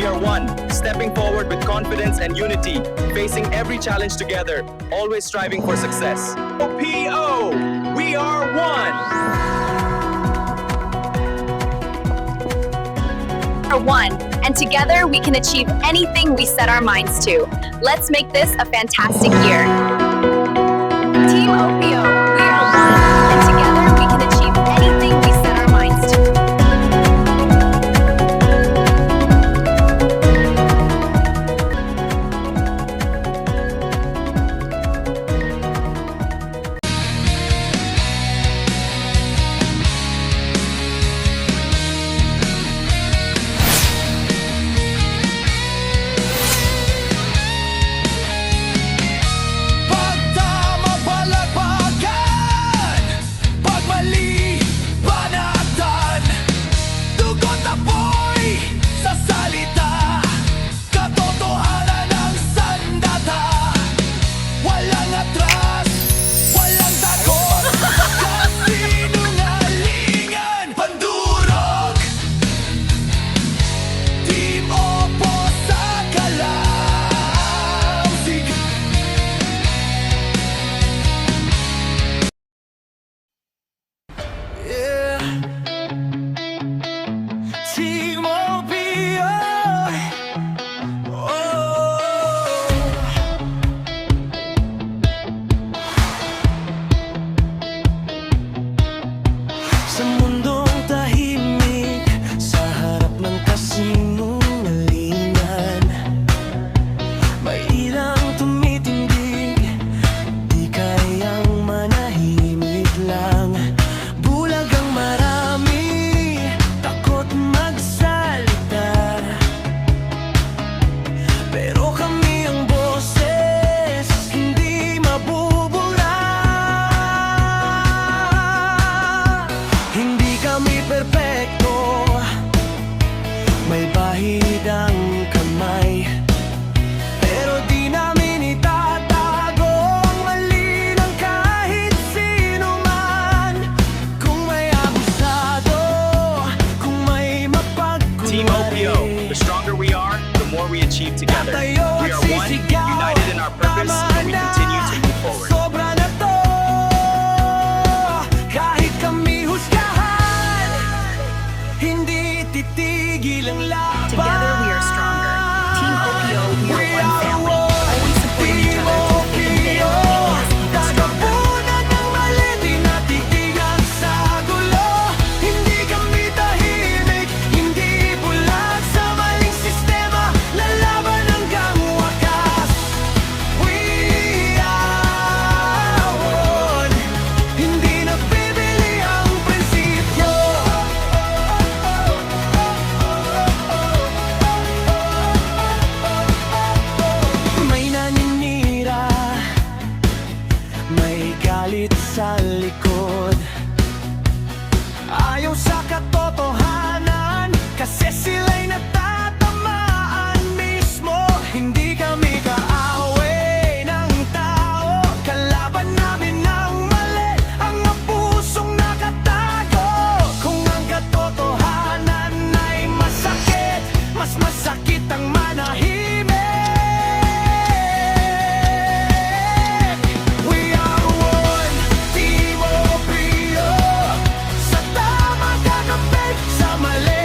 are one, stepping forward with confidence and unity, facing every challenge together, always striving for success. OPO, we are one! Are one, and together we can achieve anything we set our minds to. Let's make this a fantastic year. Team OPO, we are one, and together we can achieve anything we set our minds to. Pag tama palagpagan, pag mali banatan, dugot apoy sa salita, katotohanan ang sandata. Walang atras, walang takot, kasinungalingan, pandurog. Team Opo sa kalaw, sige. Yeah. Team OPO. Oh. Sa mundong tahimik, sa harap ng kasinungalingan, may ilang tumitindig, di kayang manahimik lang. Bulag ang marami, takot magsalita, pero kami ang boses, hindi mabubura. Hindi kami perpekto, may bahid ang kamay, pero di namin itatago ang mali ng kahit sino man. Kung may abusado, kung may mapagkulay, Team OPO, the stronger we are, the more we achieve together. tayo We at are one, sisigaw, united in our purpose, tama and we na, continue to move forward. sobra na to. Kahit kami husgahan, hindi titigil ang laban. Together we are stronger. Team OPO, we are one family. Always supporting each other to make the Philippines even stronger. Tagapunan ng mali, di natitigan sa gulo. Hindi kami tahimik, hindi bulag sa maling sistema, lalaban hanggang wakas. We are one, hindi nabibili ang prinsipyo. May naninira, may galit sa likod, ayaw sa katotohanan, kasi sila'y natatamaan mismo. Hindi kami kaaway ng tao, kalaban namin ang mali, ang pusong nakatago. Kung ang katotohanan ay masakit, mas masakit ang manahimik. We are one, Team OPO. Sa tama kakapit, sa mali